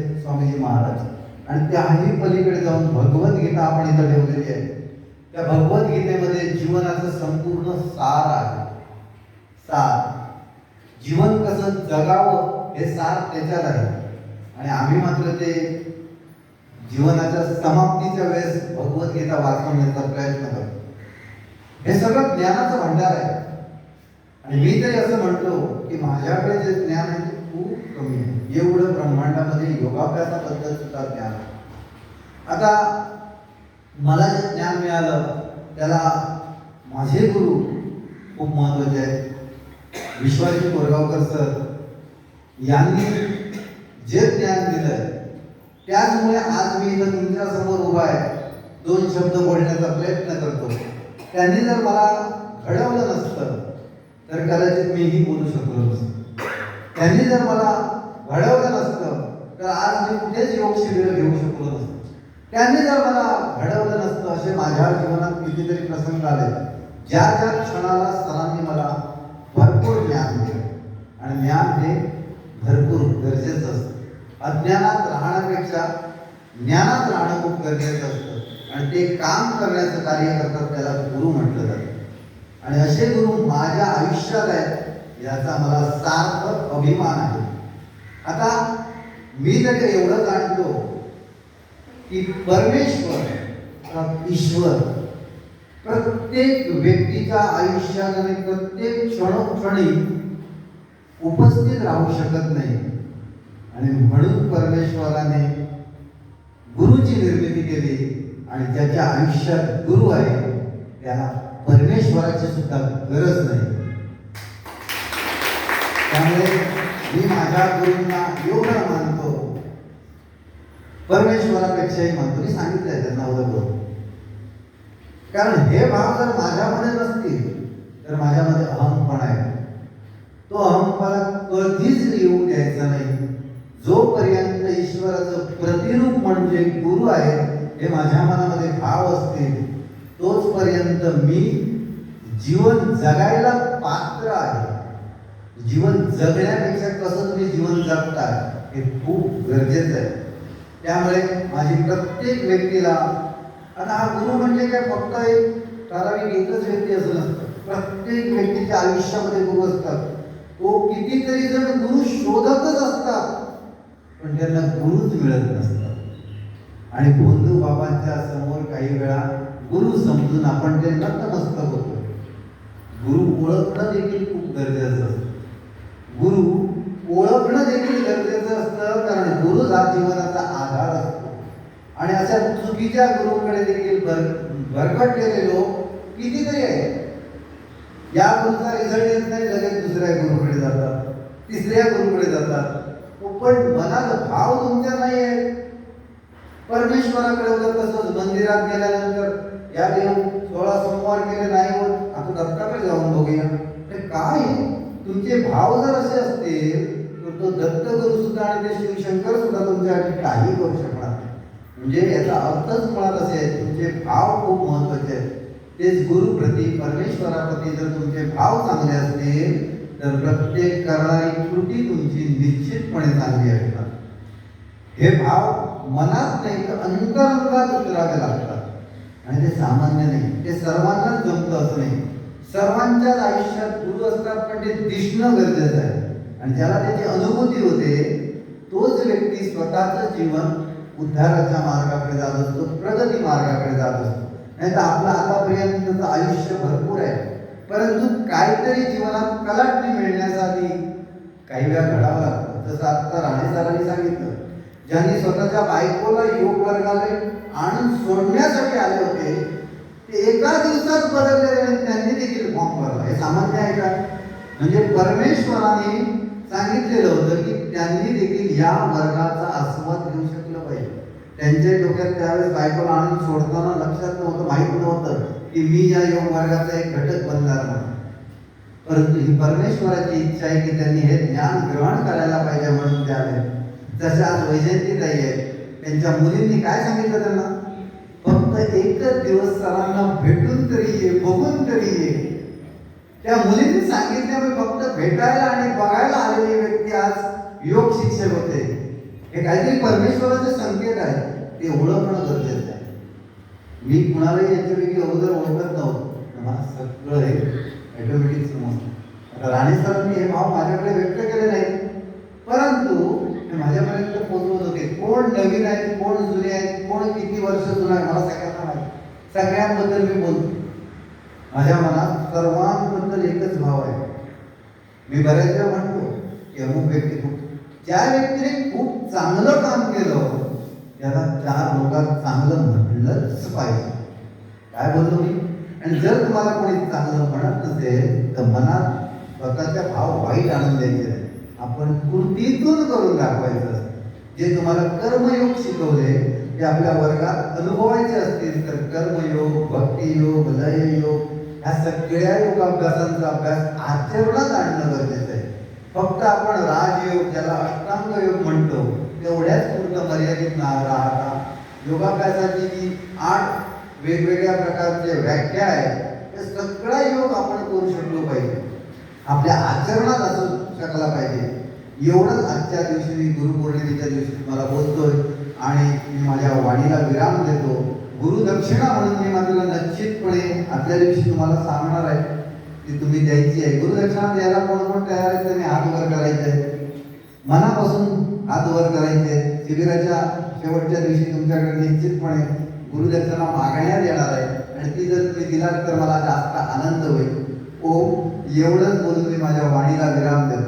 स्वामीजी महाराज आणि त्याही पलीकडे जाऊन भगवद्गीता आपण इथं ठेवलेली आहे. त्या भगवद्गीतेमध्ये जीवनाचं संपूर्ण सार आहे. सार जीवन कसं जगावं हे सार त्याच्यात आहे. आणि आम्ही मात्र ते जीवनाच्या समाप्तीच्या वेळेस भगवद्गीता वाचवण्याचा प्रयत्न करतो. हे सगळं ज्ञानाचं भांडार आहे. आणि मी तरी असं म्हणतो की माझ्याकडे जे ज्ञान आहे ते खूप कमी आहे. एवढं ब्रह्मांडामध्ये योगाभ्यासाबद्दल सुद्धा ज्ञान आहे. आता मला जे ज्ञान मिळालं त्याला माझे गुरु खूप महत्त्वाचे आहेत. विश्वाजी कोरगावकर सर यांनी जे ज्ञान दिलंय त्याचमुळे आज मी इथं तुमच्या समोर उभा आहे, दोन शब्द बोलण्याचा प्रयत्न करतो. त्यांनी जर मला घडवलं नसतं तर कदाचित मीही बोलू शकलो नसतो. त्यांनी जर मला घडवलं नसतं तर आज मी कुठेच योग शिबिर घेऊ शकलो नसतो. त्यांनी जर मला घडवलं नसतं असे माझ्या जीवनात कितीतरी प्रसंग आले. ज्या ज्या क्षणाला सरांनी मला भरपूर ज्ञान दिलं. आणि ज्ञान हे भरपूर गरजेचं असतं. अज्ञानात राहण्यापेक्षा ज्ञानात राहणं खूप गरजेचं असतं. आणि ते काम करण्याचं कार्य करतात त्याला गुरु म्हटलं जातं. आणि असे गुरु माझ्या आयुष्यात आहेत याचा मला सार्थ अभिमान आहे. आता मी तर एवढं जाणतो की परमेश्वर ईश्वर प्रत्येक व्यक्तीच्या आयुष्यात आणि प्रत्येक क्षणोक्षणी उपस्थित राहू शकत नाही. आणि म्हणून परमेश्वराने गुरुची निर्मिती केली. आणि ज्याच्या आयुष्यात गुरु आहे त्याला परमेश्वराची सुद्धा गरज नाही. त्यामुळे मी माझ्या गुरूंना एवढं मानतो, परमेश्वरापेक्षाही मानतो. मी सांगितलंय त्यांना उद्या. कारण हे भाव जर माझ्यामध्ये नसतील तर माझ्यामध्ये अहंपणा आहे. तो अहंपणा कधीच येऊ द्यायचा नाही. जोपर्यंत ईश्वराचं प्रतिरूप म्हणजे गुरु आहे हे माझ्या मनामध्ये भाव असतील तोचपर्यंत मी जीवन जगायला पात्र आहे. जीवन जगण्यापेक्षा कसं तुम्ही जीवन जगता हे खूप गरजेचं आहे. त्यामुळे माझी प्रत्येक व्यक्तीला, आता हा गुरु म्हणजे काय फक्त एक ठराविक एकच व्यक्ती असं नसतं. प्रत्येक व्यक्तीच्या आयुष्यामध्ये गुरु असतात. तो कितीतरी जण गुरु शोधतच असतात पण त्यांना गुरुच मिळत नसतात. आणि भोंदू बाबांच्या समोर काही वेळा गुरु समजून आपण ते नतमस्तक होतो. गुरु ओळखणं देखील खूप गरजेचं असतं. गुरु ओळखणं देखील गरजेचं असतं कारण गुरु हा जीवनाचा आधार असतो. आणि अशा चुकीच्या गुरुकडे देखील भरकटलेले लोक कितीतरी आहेत. या गुरुचा रिझल्ट येत नाही, लगेच दुसऱ्या गुरुकडे जातात, तिसऱ्या गुरुकडे जातात. पण मनात भाव तुमच्या नाही आहे. परमेश्वराकडे होतं तसंच मंदिरात गेल्यानंतर या देव 16 सोमवार केले नाही होत, आता दत्ताकडे जाऊन बघूया. ते काय तुमचे भाव जर असे असतील तर तो दत्त गुरु सुद्धा आणि ते शिवशंकर सुद्धा तुमच्यासाठी काही करू शकणार नाही. म्हणजे याचा अर्थच मुळात असे आहे, तुमचे भाव खूप महत्वाचे आहेत. तेच गुरुप्रती परमेश्वराप्रती जर तुमचे भाव चांगले असतील तर प्रत्येक करणारी कृती तुमची निश्चितपणे चांगली असणार. हे भाव मनात नाही तर अंतरंगात उतरावे लागतात. आणि ते सामान्य नाही, ते सर्वांनाच जमतं असं नाही. सर्वांच्याच आयुष्यात गुरु असतात पण ते दिसणं गरजेचं आहे. आणि ज्याला त्याची अनुभूती होते तोच व्यक्ती स्वतःचं जीवन उद्धाराच्या मार्गाकडे जात असतो, प्रगती मार्गाकडे जात असतो. नाही तर आपलं आतापर्यंतचं आयुष्य भरपूर आहे परंतु काहीतरी जीवनात कलाटणी मिळण्यासाठी काही वेळा घडावं लागतं. जसं आता राणे सरांनी सांगितलं, ज्यांनी स्वतःच्या बायकोला योग वर्गाला आणून सोडण्यासाठी आले होते ते एका दिवसात बदललेले आणि त्यांनी देखील फॉर्म भरला. हे सामान्य आहे का? म्हणजे परमेश्वराने सांगितलेलं होतं की त्यांनी देखील या वर्गाचा आस्वाद घेऊ शकलं पाहिजे. त्यांच्या डोक्यात त्यावेळेस बायकोला आणून सोडताना लक्षात नव्हतं, माहीत नव्हतं की मी या योग वर्गाचा एक घटक बनणार नाही. परंतु ही परमेश्वराची इच्छा आहे की त्यांनी हे ज्ञान ग्रहण करायला पाहिजे म्हणून ते आले. जसे आज वैजयंतीताई आहे, त्यांच्या मुलींनी काय सांगितलं त्यांना, फक्त एकच दिवस सरांना भेटून तरी ये, बघून तरी ये. त्या मुलींनी सांगितल्यामुळे फक्त भेटायला आणि बघायला आलेली व्यक्ती आज योग शिक्षक होते. हे काहीतरी परमेश्वराचे संकेत आहेत, ते ओळखणं गरजेचं आहे. मी कुणालाही याच्यापैकी अगोदर ओळखत नव्हतं, मला सगळं हे ऑटोमॅटिक समजतं. आता राणी सरांनी हे भाव माझ्याकडे व्यक्त केले नाही, परंतु ते माझ्यापर्यंत पोहोचवत होते. कोण नवीन आहेत, कोण जुने आहेत, कोण किती वर्ष जुना आहे, मला सगळ्यांना माहिती. सगळ्यांबद्दल मी बोलतो. माझ्या मनात सर्वांबद्दल एकच भाव आहे. मी बऱ्याच वेळा म्हणतो की अमुक व्यक्ती खूप, ज्या व्यक्तीने खूप चांगलं काम केलं त्याला 4 लोकात चांगलं म्हटलंच पाहिजे. काय बोलतो मी? आणि जर तुम्हाला कोणी चांगलं म्हणत नसेल तर मनात स्वतःच्या भाव वाईट आणून द्यायचे नाही. आपण कृतीतून करून दाखवायचं असतं. जे तुम्हाला कर्मयोग शिकवले ते आपल्या वर्गात अनुभवायचे असतील तर कर्मयोग, भक्तियोग, लययोग ह्या सगळ्या योगाभ्यासांचा अभ्यास आचरणात आणणं गरजेचं आहे. फक्त आपण राजयोग, ज्याला अष्टांग योग म्हणतो, तेवढ्याच पुरतं मर्यादित राहता योगाभ्यासाची जी 8 वेगवेगळ्या प्रकारचे व्याख्या आहेत, ते सगळा योग आपण करू शकलो पाहिजे. आपल्या आचरणात असू शकला पाहिजे. एवढंच आजच्या दिवशी, मी गुरुपौर्णिमेच्या दिवशी तुम्हाला बोलतोय आणि मी माझ्या वाणीला विराम देतो. गुरुदक्षिणा म्हणून मी मात्र निश्चितपणे आदल्या दिवशी तुम्हाला सांगणार आहे की तुम्ही द्यायची आहे. गुरुदक्षिणा द्यायला कोण कोण तयार आहे त्यांनी हात वर करायचे आहे, मनापासून हात वर करायचे. शिबिराच्या शेवटच्या दिवशी तुमच्याकडे निश्चितपणे गुरुदक्षिणा मागण्यात येणार आहे आणि ती जर तुम्ही दिलात तर मला जास्त आनंद होईल. एवढंच बोलून मी माझ्या वाणीला विराम देतो.